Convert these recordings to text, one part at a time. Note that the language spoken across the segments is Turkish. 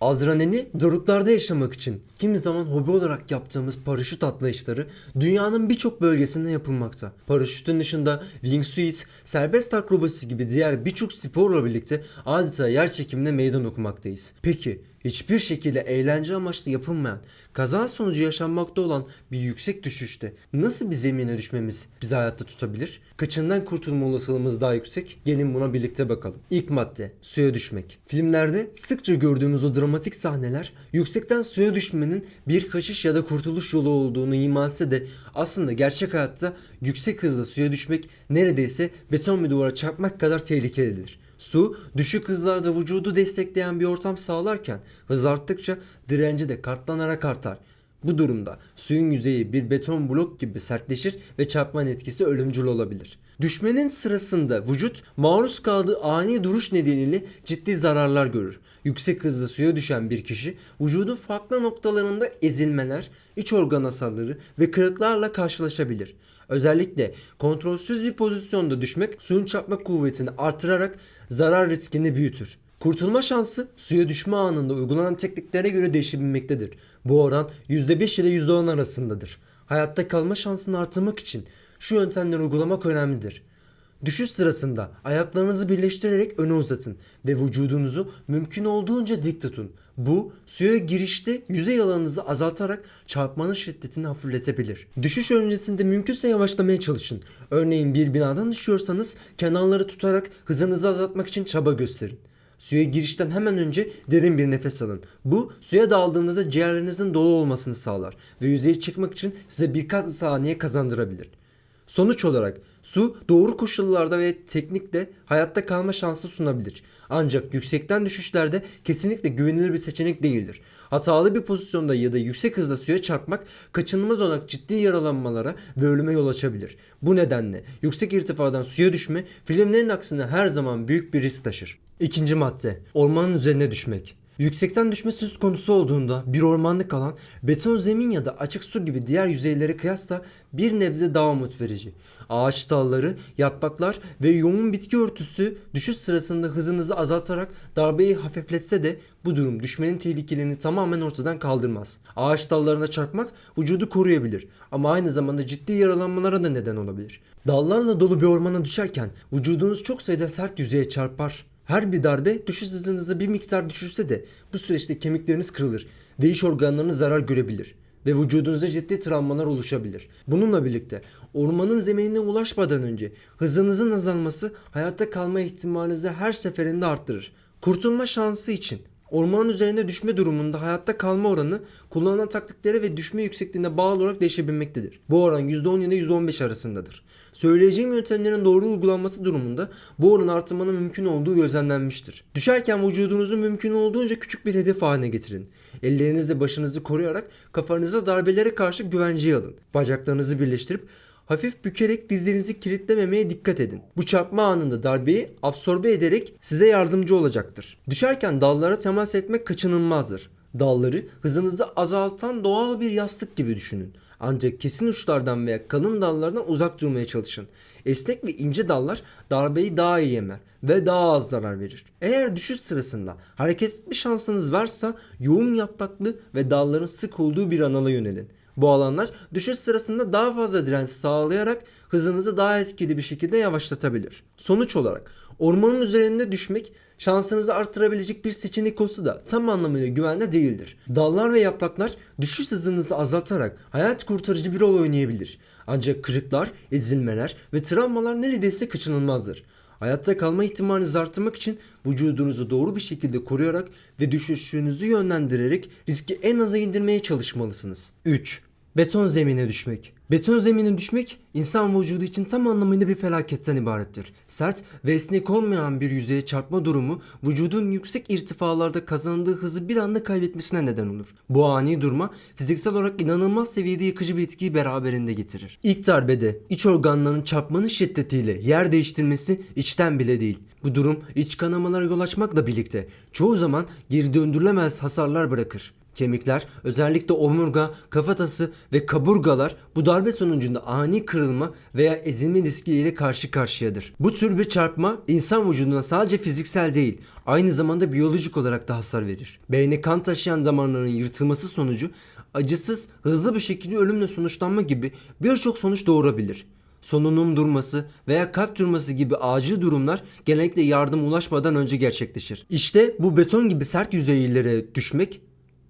Adrenalini doruklarda yaşamak için kimi zaman hobi olarak yaptığımız paraşüt atlayışları dünyanın birçok bölgesinde yapılmakta. Paraşütün dışında wingsuit, serbest akrobasi gibi diğer birçok sporla birlikte adeta yer çekimine meydan okumaktayız. Peki hiçbir şekilde eğlence amaçlı yapılmayan, kaza sonucu yaşanmakta olan bir yüksek düşüşte nasıl bir zemine düşmemiz bizi hayatta tutabilir? Kaçından kurtulma olasılığımız daha yüksek? Gelin buna birlikte bakalım. İlk madde, suya düşmek. Filmlerde sıkça gördüğümüz o dramatik sahneler yüksekten suya düşmenin bir kaçış ya da kurtuluş yolu olduğunu ima etse de aslında gerçek hayatta yüksek hızla suya düşmek neredeyse beton bir duvara çarpmak kadar tehlikelidir. Su, düşük hızlarda vücudu destekleyen bir ortam sağlarken hız arttıkça direnci de katlanarak artar. Bu durumda suyun yüzeyi bir beton blok gibi sertleşir ve çarpmanın etkisi ölümcül olabilir. Düşmenin sırasında vücut maruz kaldığı ani duruş nedeniyle ciddi zararlar görür. Yüksek hızda suya düşen bir kişi vücudun farklı noktalarında ezilmeler, iç organ hasarları ve kırıklarla karşılaşabilir. Özellikle kontrolsüz bir pozisyonda düşmek suyun çarpma kuvvetini artırarak zarar riskini büyütür. Kurtulma şansı suya düşme anında uygulanan tekniklere göre değişebilmektedir. Bu oran %5 ile %10 arasındadır. Hayatta kalma şansını artırmak için şu yöntemleri uygulamak önemlidir. Düşüş sırasında ayaklarınızı birleştirerek öne uzatın ve vücudunuzu mümkün olduğunca dik tutun. Bu suya girişte yüzey alanınızı azaltarak çarpmanın şiddetini hafifletebilir. Düşüş öncesinde mümkünse yavaşlamaya çalışın. Örneğin bir binadan düşüyorsanız kenarları tutarak hızınızı azaltmak için çaba gösterin. Suya girişten hemen önce derin bir nefes alın. Bu suya daldığınızda ciğerlerinizin dolu olmasını sağlar ve yüzeye çıkmak için size birkaç saniye kazandırabilir. Sonuç olarak su doğru koşullarda ve teknikle hayatta kalma şansı sunabilir. Ancak yüksekten düşüşlerde kesinlikle güvenilir bir seçenek değildir. Hatalı bir pozisyonda ya da yüksek hızda suya çarpmak kaçınılmaz olarak ciddi yaralanmalara ve ölüme yol açabilir. Bu nedenle yüksek irtifadan suya düşme filmlerin aksine her zaman büyük bir risk taşır. İkinci madde, ormanın üzerine düşmek. Yüksekten düşme söz konusu olduğunda bir ormanlık alan beton zemin ya da açık su gibi diğer yüzeylere kıyasla bir nebze daha umut verici. Ağaç dalları, yapraklar ve yoğun bitki örtüsü düşüş sırasında hızınızı azaltarak darbeyi hafifletse de bu durum düşmenin tehlikelerini tamamen ortadan kaldırmaz. Ağaç dallarına çarpmak vücudu koruyabilir ama aynı zamanda ciddi yaralanmalara da neden olabilir. Dallarla dolu bir ormana düşerken vücudunuz çok sayıda sert yüzeye çarpar. Her bir darbe düşüş hızınızı bir miktar düşürse de bu süreçte kemikleriniz kırılır ve iç organlarınız zarar görebilir ve vücudunuza ciddi travmalar oluşabilir. Bununla birlikte ormanın zeminine ulaşmadan önce hızınızın azalması hayatta kalma ihtimalinizi her seferinde arttırır. Kurtulma şansı için ormanın üzerine düşme durumunda hayatta kalma oranı kullanılan taktiklere ve düşme yüksekliğine bağlı olarak değişebilmektedir. Bu oran %10 ile %15 arasındadır. Söyleyeceğim yöntemlerin doğru uygulanması durumunda bu oranı artırmanın mümkün olduğu gözlemlenmiştir. Düşerken vücudunuzu mümkün olduğunca küçük bir hedef haline getirin. Ellerinizle başınızı koruyarak kafanıza darbelere karşı güvenceye alın. Bacaklarınızı birleştirip hafif bükerek dizlerinizi kilitlememeye dikkat edin. Bu çarpma anında darbeyi absorbe ederek size yardımcı olacaktır. Düşerken dallara temas etmek kaçınılmazdır. Dalları hızınızı azaltan doğal bir yastık gibi düşünün. Ancak kesin uçlardan veya kalın dallardan uzak durmaya çalışın. Esnek ve ince dallar darbeyi daha iyi yemer ve daha az zarar verir. Eğer düşüş sırasında hareket etme şansınız varsa yoğun yapraklı ve dalların sık olduğu bir alana yönelin. Bu alanlar düşüş sırasında daha fazla direnç sağlayarak hızınızı daha etkili bir şekilde yavaşlatabilir. Sonuç olarak ormanın üzerinde düşmek şansınızı artırabilecek bir seçenek olsa da tam anlamıyla güvenli değildir. Dallar ve yapraklar düşüş hızınızı azaltarak hayat kurtarıcı bir rol oynayabilir. Ancak kırıklar, ezilmeler ve travmalar neredeyse kaçınılmazdır. Hayatta kalma ihtimalinizi artırmak için vücudunuzu doğru bir şekilde koruyarak ve düşüşünüzü yönlendirerek riski en aza indirmeye çalışmalısınız. 3. Beton zemine düşmek. Beton zemine düşmek insan vücudu için tam anlamıyla bir felaketten ibarettir. Sert ve esnek olmayan bir yüzeye çarpma durumu vücudun yüksek irtifalarda kazandığı hızı bir anda kaybetmesine neden olur. Bu ani durma fiziksel olarak inanılmaz seviyede yıkıcı bir etkiyi beraberinde getirir. İlk darbede iç organların çarpmanın şiddetiyle yer değiştirmesi içten bile değil. Bu durum iç kanamalara yol açmakla birlikte çoğu zaman geri döndürülemez hasarlar bırakır. Kemikler, özellikle omurga, kafatası ve kaburgalar bu darbe sonucunda ani kırılma veya ezilme riskiyle karşı karşıyadır. Bu tür bir çarpma insan vücuduna sadece fiziksel değil, aynı zamanda biyolojik olarak da hasar verir. Beyne kan taşıyan damarların yırtılması sonucu acısız, hızlı bir şekilde ölümle sonuçlanma gibi birçok sonuç doğurabilir. Solunum durması veya kalp durması gibi acil durumlar genellikle yardım ulaşmadan önce gerçekleşir. İşte bu beton gibi sert yüzeylere düşmek,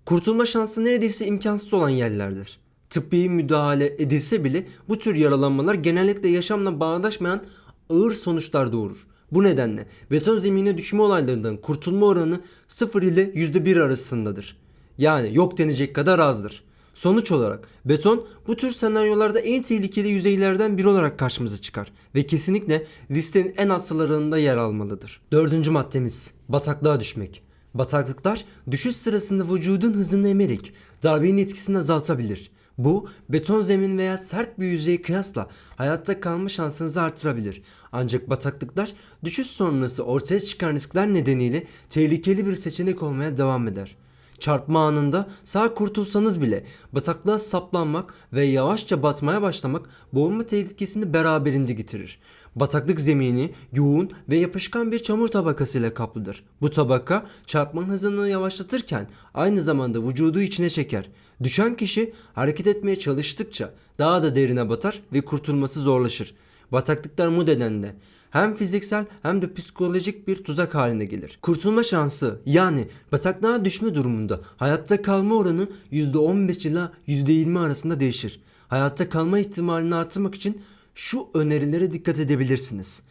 kurtulma şansı neredeyse imkansız olan yerlerdir. Tıbbi müdahale edilse bile bu tür yaralanmalar genellikle yaşamla bağdaşmayan ağır sonuçlar doğurur. Bu nedenle beton zemine düşme olaylarından kurtulma oranı 0 ile %1 arasındadır. Yani yok denecek kadar azdır. Sonuç olarak beton bu tür senaryolarda en tehlikeli yüzeylerden biri olarak karşımıza çıkar ve kesinlikle listenin en az sıralarında yer almalıdır. Dördüncü maddemiz bataklığa düşmek. Bataklıklar düşüş sırasında vücudun hızını emerek darbenin etkisini azaltabilir. Bu beton zemin veya sert bir yüzeye kıyasla hayatta kalma şansınızı artırabilir. Ancak bataklıklar düşüş sonrası ortaya çıkan riskler nedeniyle tehlikeli bir seçenek olmaya devam eder. Çarpma anında sağ kurtulsanız bile bataklığa saplanmak ve yavaşça batmaya başlamak boğulma tehlikesini beraberinde getirir. Bataklık zemini yoğun ve yapışkan bir çamur tabakasıyla kaplıdır. Bu tabaka çarpmanın hızını yavaşlatırken aynı zamanda vücudu içine çeker. Düşen kişi hareket etmeye çalıştıkça daha da derine batar ve kurtulması zorlaşır. Bataklıklar bu nedenle hem fiziksel hem de psikolojik bir tuzak haline gelir. Kurtulma şansı yani bataklığa düşme durumunda hayatta kalma oranı %15 ila %20 arasında değişir. Hayatta kalma ihtimalini artırmak için şu önerilere dikkat edebilirsiniz.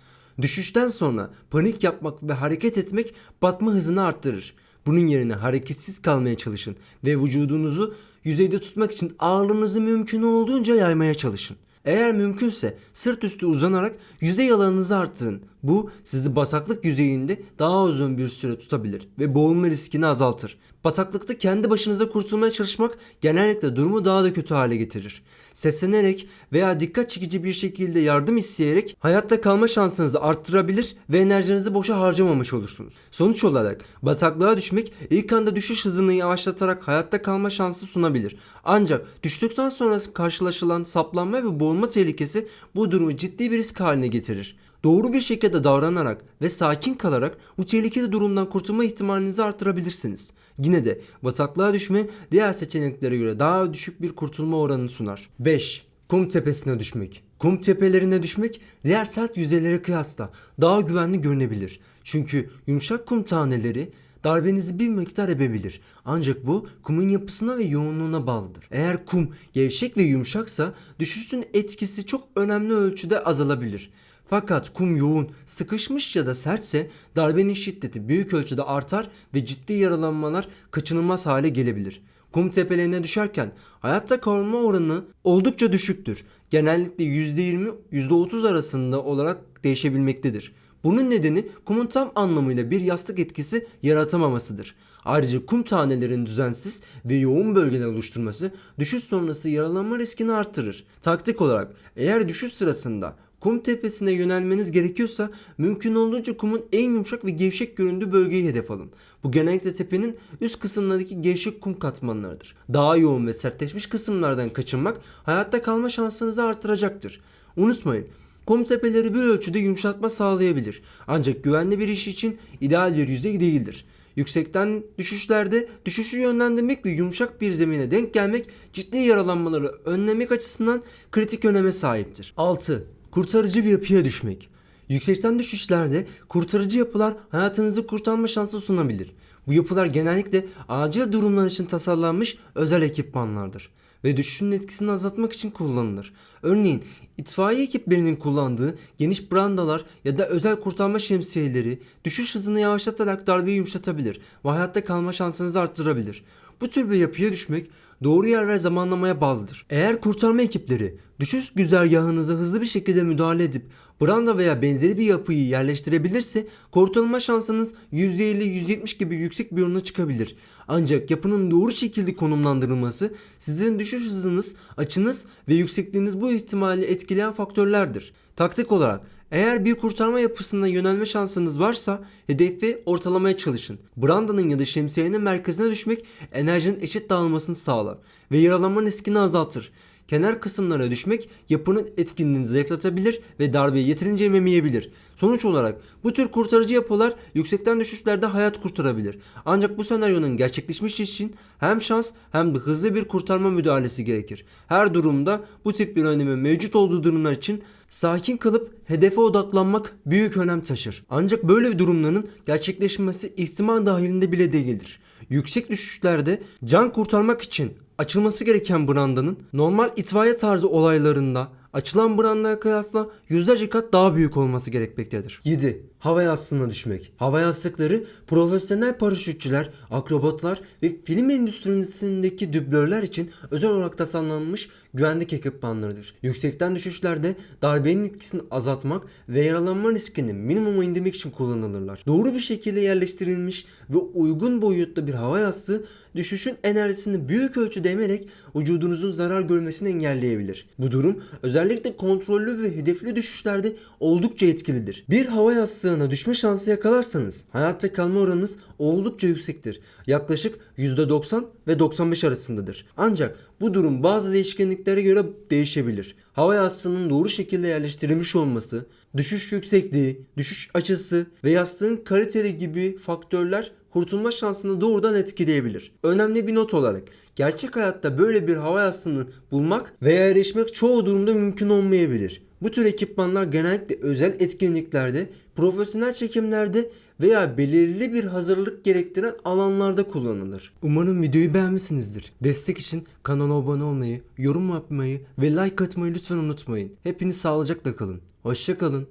Düşüşten sonra panik yapmak ve hareket etmek batma hızını arttırır. Bunun yerine hareketsiz kalmaya çalışın ve vücudunuzu yüzeyde tutmak için ağırlığınızı mümkün olduğunca yaymaya çalışın. Eğer mümkünse sırt üstü uzanarak yüzey alanınızı arttırın. Bu sizi bataklık yüzeyinde daha uzun bir süre tutabilir ve boğulma riskini azaltır. Bataklıkta kendi başınıza kurtulmaya çalışmak genellikle durumu daha da kötü hale getirir. Seslenerek veya dikkat çekici bir şekilde yardım isteyerek hayatta kalma şansınızı arttırabilir ve enerjinizi boşa harcamamış olursunuz. Sonuç olarak bataklığa düşmek ilk anda düşüş hızını yavaşlatarak hayatta kalma şansı sunabilir. Ancak düştükten sonra karşılaşılan saplanma ve boğulma tehlikesi bu durumu ciddi bir risk haline getirir. Doğru bir şekilde davranarak ve sakin kalarak bu tehlikeli durumdan kurtulma ihtimalinizi artırabilirsiniz. Yine de bataklığa düşme diğer seçeneklere göre daha düşük bir kurtulma oranını sunar. 5. Kum tepesine düşmek. Kum tepelerine düşmek diğer sert yüzeylere kıyasla daha güvenli görünebilir. Çünkü yumuşak kum taneleri darbenizi bir miktar ebebilir. Ancak bu kumun yapısına ve yoğunluğuna bağlıdır. Eğer kum gevşek ve yumuşaksa düşüşün etkisi çok önemli ölçüde azalabilir. Fakat kum yoğun, sıkışmış ya da sertse darbenin şiddeti büyük ölçüde artar ve ciddi yaralanmalar kaçınılmaz hale gelebilir. Kum tepelerine düşerken hayatta kalma oranı oldukça düşüktür. Genellikle %20 %30 arasında olarak değişebilmektedir. Bunun nedeni kumun tam anlamıyla bir yastık etkisi yaratamamasıdır. Ayrıca kum tanelerinin düzensiz ve yoğun bölgeler oluşturması düşüş sonrası yaralanma riskini artırır. Taktik olarak eğer düşüş sırasında kum tepesine yönelmeniz gerekiyorsa mümkün olduğunca kumun en yumuşak ve gevşek göründüğü bölgeyi hedef alın. Bu genellikle tepenin üst kısımlarındaki gevşek kum katmanlarıdır. Daha yoğun ve sertleşmiş kısımlardan kaçınmak hayatta kalma şansınızı artıracaktır. Unutmayın, kum tepeleri bir ölçüde yumuşatma sağlayabilir. Ancak güvenli bir iş için ideal bir yüzey değildir. Yüksekten düşüşlerde düşüşü yönlendirmek ve yumuşak bir zemine denk gelmek ciddi yaralanmaları önlemek açısından kritik öneme sahiptir. 6. Kurtarıcı bir yapıya düşmek. Yüksekten düşüşlerde kurtarıcı yapılar hayatınızı kurtarma şansı sunabilir. Bu yapılar genellikle acil durumlar için tasarlanmış özel ekipmanlardır ve düşüşün etkisini azaltmak için kullanılır. Örneğin itfaiye ekiplerinin kullandığı geniş brandalar ya da özel kurtarma şemsiyeleri düşüş hızını yavaşlatarak darbeyi yumuşatabilir ve hayatta kalma şansınızı arttırabilir. Bu tür bir yapıya düşmek doğru yer ve zamanlamaya bağlıdır. Eğer kurtarma ekipleri düşüş güzergahınıza hızlı bir şekilde müdahale edip Branda veya benzeri bir yapıyı yerleştirebilirse kurtulma şansınız %50-%70 gibi yüksek bir oranına çıkabilir. Ancak yapının doğru şekilde konumlandırılması sizin düşüş hızınız, açınız ve yüksekliğiniz bu ihtimali etkileyen faktörlerdir. Taktik olarak eğer bir kurtarma yapısına yönelme şansınız varsa hedefi ortalamaya çalışın. Brandanın ya da şemsiyenin merkezine düşmek enerjinin eşit dağılmasını sağlar ve yaralanma riskini azaltır. Kenar kısımlara düşmek yapının etkinliğini zayıflatabilir ve darbeyi yeterince yemeyebilir. Sonuç olarak bu tür kurtarıcı yapılar yüksekten düşüşlerde hayat kurtarabilir. Ancak bu senaryonun gerçekleşmesi için hem şans hem de hızlı bir kurtarma müdahalesi gerekir. Her durumda bu tip bir önemi mevcut olduğu durumlar için sakin kalıp hedefe odaklanmak büyük önem taşır. Ancak böyle bir durumların gerçekleşmesi ihtimal dahilinde bile değildir. Yüksek düşüşlerde can kurtarmak için açılması gereken brandanın normal itfaiye tarzı olaylarında açılan brandaya kıyasla yüzlerce kat daha büyük olması gerekmektedir. 7. Hava yastığına düşmek. Hava yastıkları profesyonel paraşütçüler, akrobatlar ve film endüstrisindeki dublörler için özel olarak tasarlanmış güvenlik ekipmanlarıdır. Yüksekten düşüşlerde darbenin etkisini azaltmak ve yaralanma riskini minimuma indirmek için kullanılırlar. Doğru bir şekilde yerleştirilmiş ve uygun boyutta bir hava yastığı düşüşün enerjisini büyük ölçüde emerek vücudunuzun zarar görmesini engelleyebilir. Bu durum özellikle kontrollü ve hedefli düşüşlerde oldukça etkilidir. Bir hava yastığına düşme şansı yakalarsanız hayatta kalma oranınız oldukça yüksektir. Yaklaşık %90 ve 95 arasındadır. Ancak bu durum bazı değişkenliklere göre değişebilir. Hava yastığının doğru şekilde yerleştirilmiş olması, düşüş yüksekliği, düşüş açısı ve yastığın kaliteli gibi faktörler kurtulma şansını doğrudan etkileyebilir. Önemli bir not olarak gerçek hayatta böyle bir hava yastığını bulmak veya erişmek çoğu durumda mümkün olmayabilir. Bu tür ekipmanlar genellikle özel etkinliklerde, profesyonel çekimlerde veya belirli bir hazırlık gerektiren alanlarda kullanılır. Umarım videoyu beğenmişsinizdir. Destek için kanala abone olmayı, yorum yapmayı ve like atmayı lütfen unutmayın. Hepiniz sağlıcakla kalın. Hoşça kalın.